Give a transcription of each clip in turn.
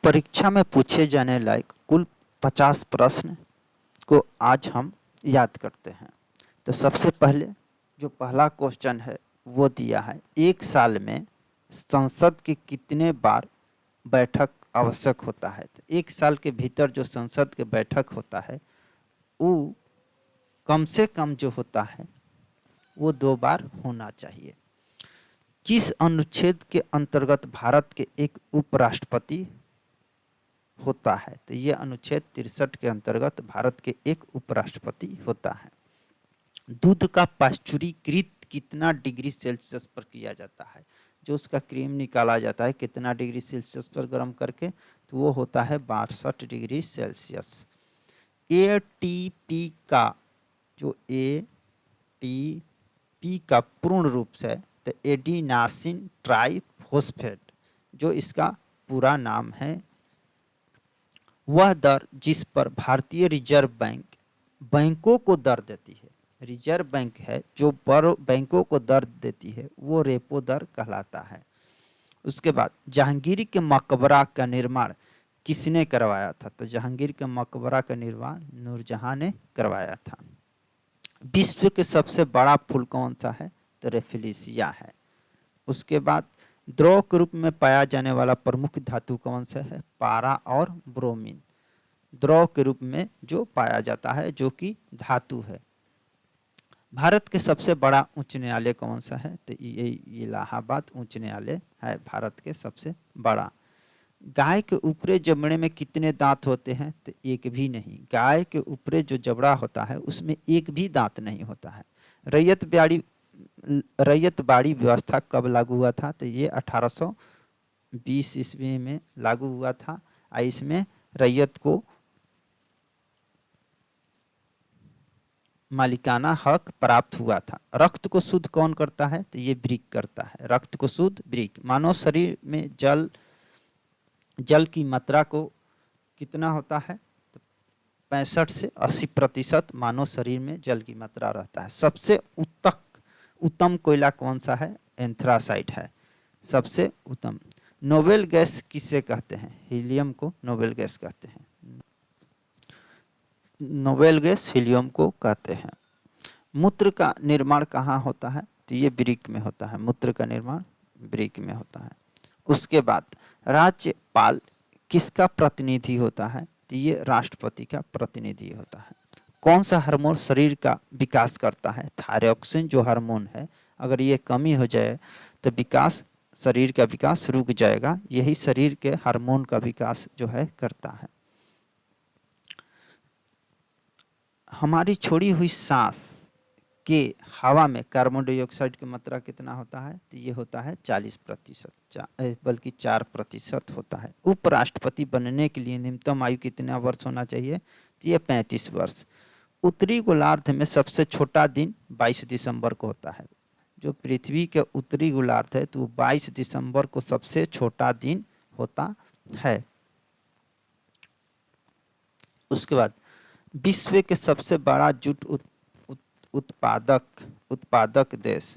परीक्षा में पूछे जाने लायक कुल 50 प्रश्न को आज हम याद करते हैं। तो सबसे पहले जो पहला क्वेश्चन है वो दिया है, एक साल में संसद के कितने बार बैठक आवश्यक होता है। तो एक साल के भीतर जो संसद के बैठक होता है वो कम से कम जो होता है वो 2 बार होना चाहिए। किस अनुच्छेद के अंतर्गत भारत के एक उपराष्ट्रपति होता है। तो ये अनुच्छेद 63 के अंतर्गत भारत के एक उपराष्ट्रपति होता है। दूध का पाश्चुरीकृत कितना डिग्री सेल्सियस पर किया जाता है। जो उसका क्रीम निकाला जाता है कितना डिग्री सेल्सियस पर गर्म करके, तो वो होता है 62 डिग्री सेल्सियस। एटीपी का जो एटीपी का पूर्ण रूप से तो एडिनासिन ट्राइफॉस्फेट जो इसका पूरा नाम है, वह दर जिस पर भारतीय रिजर्व बैंक बैंकों को दर देती है, रिजर्व बैंक है जो पर बैंकों को दर देती है, वो रेपो दर कहलाता है। उसके बाद जहांगीर के मकबरा का निर्माण किसने करवाया था। तो जहांगीर के मकबरा का निर्माण नूरजहां ने करवाया था। विश्व के सबसे बड़ा फूल कौन सा है। तो रेफिलिसिया है। उसके बाद द्रव के रूप में पाया जाने वाला प्रमुख धातु कौन सा है। पारा और ब्रोमीन द्रव के रूप में जो पाया जाता है जो कि धातु है। भारत के सबसे बड़ा उच्च न्यायालय कौन सा है। तो ये इलाहाबाद उच्च न्यायालय है भारत के सबसे बड़ा। गाय के ऊपरी जबड़े में कितने दांत होते हैं। तो एक भी नहीं। गाय के ऊपरी जो जबड़ा होता है उसमें एक भी दांत नहीं होता है। रैयत बाड़ी व्यवस्था कब लागू हुआ था। तो ये 1820 ईस्वी में लागू हुआ था। इसमें रैयत को मालिकाना हक प्राप्त हुआ था। रक्त को शुद्ध कौन करता है। तो ये वृक्क करता है। रक्त को शुद्ध वृक्क। मानव शरीर में जल की मात्रा को कितना होता है। तो 65 से 80% मानव शरीर में जल की मात्रा रहता है। सबसे उत्तम कोयला कौन सा है। एंथ्रासाइट है सबसे उत्तम। नोबेल गैस किसे कहते हैं। हीलियम को नोबेल गैस कहते हैं। नोबेल गैस हीलियम को कहते हैं। मूत्र का निर्माण कहाँ होता है। तो ये वृक्क में होता है। मूत्र का निर्माण वृक्क में होता है। उसके बाद राज्यपाल किसका प्रतिनिधि होता है। तो ये राष्ट्रपति का प्रतिनिधि होता है। कौन सा हार्मोन शरीर का विकास करता है। थायरॉक्सिन जो हार्मोन है, अगर ये कमी हो जाए तो शरीर का विकास रुक जाएगा। यही शरीर के हार्मोन का विकास जो है करता है। हमारी छोड़ी हुई सांस के हवा में कार्बन डाइऑक्साइड की मात्रा कितना होता है। तो ये होता है 40%, बल्कि 4% होता है। उपराष्ट्रपति बनने के लिए न्यूनतम आयु कितना वर्ष होना चाहिए। तो ये 35 वर्ष। उत्तरी गोलार्ध में सबसे छोटा दिन 22 दिसंबर को होता है। जो पृथ्वी के उत्तरी गोलार्ध है तो 22 दिसंबर को सबसे छोटा दिन होता है। उसके बाद विश्व के सबसे बड़ा जूट उत्पादक देश।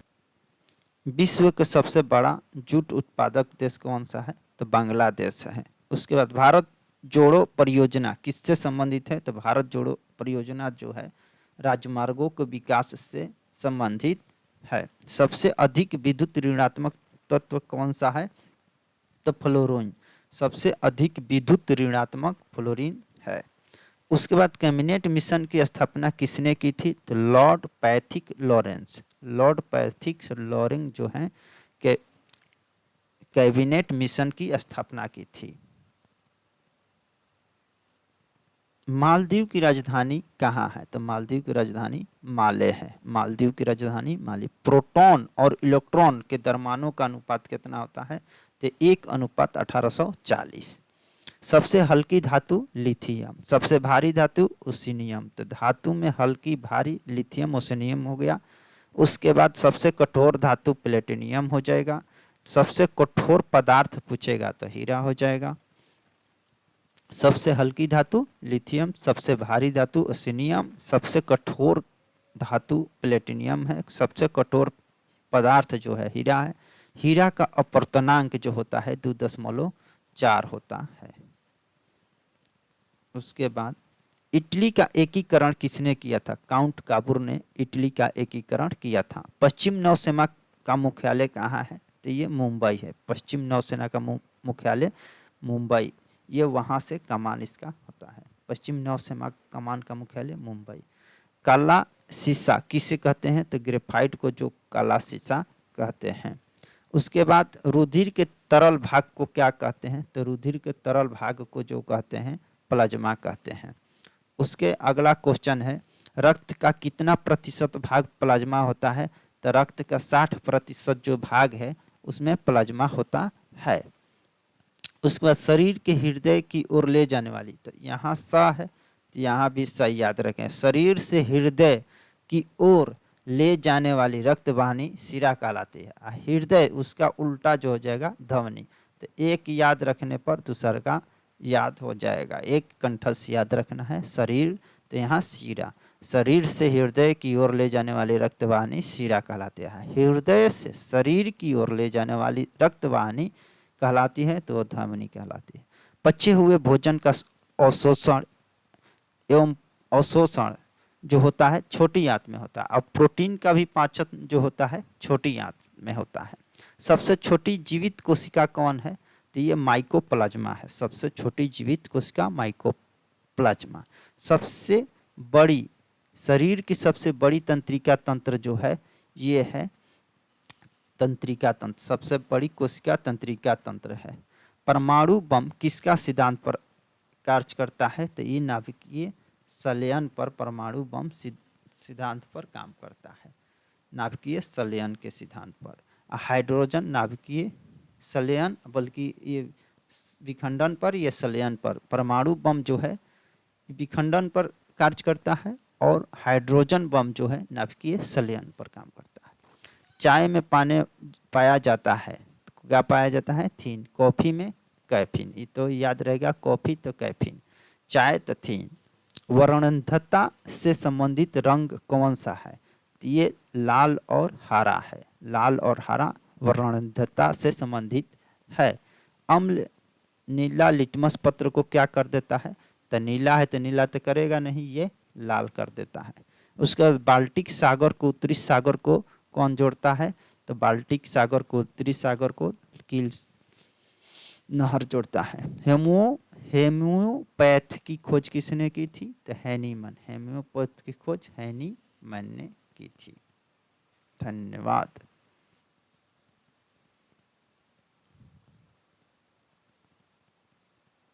विश्व के सबसे बड़ा जूट उत्पादक देश कौन सा है। तो बांग्लादेश है। उसके बाद भारत जोड़ो परियोजना किससे संबंधित है। तो भारत जोड़ो परियोजना जो है राजमार्गों के विकास से संबंधित है। सबसे अधिक विद्युत ऋणात्मक तत्व कौन सा है। तो फ्लोरीन। सबसे अधिक विद्युत ऋणात्मक फ्लोरीन है। उसके बाद कैबिनेट मिशन की स्थापना किसने की थी। तो Lord Pethick Lawrence. Lord Pethick Lawrence जो हैं कैबिनेट मिशन की स्थापना की थी। मालदीव की राजधानी कहाँ है। तो मालदीव की राजधानी माले है। मालदीव की राजधानी माले। प्रोटॉन और इलेक्ट्रॉन के द्रव्यमानों का अनुपात कितना होता है। तो 1:1840। सबसे हल्की धातु लिथियम। सबसे भारी धातु ओसेनियम। तो धातु में हल्की भारी लिथियम ओसेनियम हो गया। उसके बाद सबसे कठोर धातु प्लेटिनियम हो जाएगा। सबसे कठोर पदार्थ पूछेगा तो हीरा हो जाएगा। सबसे हल्की धातु लिथियम, सबसे भारी धातु ओसेनियम, सबसे कठोर धातु प्लेटिनियम है, सबसे कठोर पदार्थ जो है हीरा है। हीरा का अपवर्तनांक जो होता है 2.4 होता है। उसके बाद इटली का एकीकरण किसने किया था? काउंट काबूर ने इटली का एकीकरण किया था। पश्चिम नौसेना का मुख्यालय कहाँ है? तो ये मुंबई है। पश्चिम नौसेना का मुख्यालय मुंबई, ये वहाँ से कमान इसका होता है। पश्चिम नौसेना कमान का मुख्यालय मुंबई। काला शीशा किसे कहते हैं? तो ग्रेफाइट को जो काला शीशा कहते हैं। उसके बाद रुधिर के तरल भाग को क्या कहते हैं? तो रुधिर के तरल भाग को जो कहते हैं प्लाज्मा कहते हैं। उसके अगला क्वेश्चन है, रक्त का कितना प्रतिशत भाग प्लाज्मा होता है? तो रक्त का 60% जो भाग है उसमें प्लाज्मा होता है। उसके बाद शरीर के हृदय की ओर ले जाने वाली, तो यहाँ स है, तो यहाँ भी सही याद रखें। शरीर से हृदय की ओर ले जाने वाली रक्त वाहिनी शिरा कहलाती है। हृदय उसका उल्टा जो हो जाएगा धमनी। तो एक याद रखने पर दूसरा का याद हो जाएगा। एक कंठस्थ याद रखना है, शरीर, तो यहाँ शिरा। शरीर से हृदय की ओर ले जाने वाली रक्तवाहिनी शिरा कहलाती है। हृदय से शरीर की ओर ले जाने वाली रक्तवाहिनी कहलाती है तो धमनी कहलाती है। पचे हुए भोजन का अवशोषण एवं अवशोषण जो होता है छोटी आंत में होता है। अब प्रोटीन का भी पाचन जो होता है छोटी आंत में होता है। सबसे छोटी जीवित कोशिका कौन है? तो ये माइकोप्लाज्मा है। सबसे छोटी जीवित कोशिका माइकोप्लाज्मा। सबसे बड़ी, शरीर की सबसे बड़ी तंत्रिका तंत्र जो है ये है तंत्रिका तंत्र। सबसे बड़ी कोशिका तंत्रिका तंत्र है। परमाणु बम किसका सिद्धांत पर कार्य करता है? तो ये नाभिकीय संलयन पर परमाणु बम सिद्धांत पर काम करता है। नाभिकीय संलयन के सिद्धांत पर। हाइड्रोजन नाभिकीय संलयन, बल्कि ये विखंडन पर, ये संलयन पर। परमाणु बम जो है विखंडन पर कार्य करता है और हाइड्रोजन बम जो है नाभिकीय संलयन पर काम करता है। चाय में पाया जाता है, क्या पाया जाता है? थीन। कॉफ़ी में कैफीन। ये तो याद रहेगा, कॉफ़ी तो कैफीन, चाय तो थीन। वर्णनधता से संबंधित रंग कौन सा है? तो ये लाल और हरा है। लाल और हरा वर्णनधता से संबंधित है। अम्ल नीला लिटमस पत्र को क्या कर देता है? तो नीला है तो नीला तो करेगा नहीं, ये लाल कर देता है। उसके बाद बाल्टिक सागर को उत्तरी सागर को कौन जोड़ता है? तो बाल्टिक सागर को उत्तरी सागर को कील नहर जोड़ता है। हेम्योपैथ की खोज किसने की थी? तो हैनीमन। हेम्योपैथ की खोज हैनीमन ने की थी। धन्यवाद।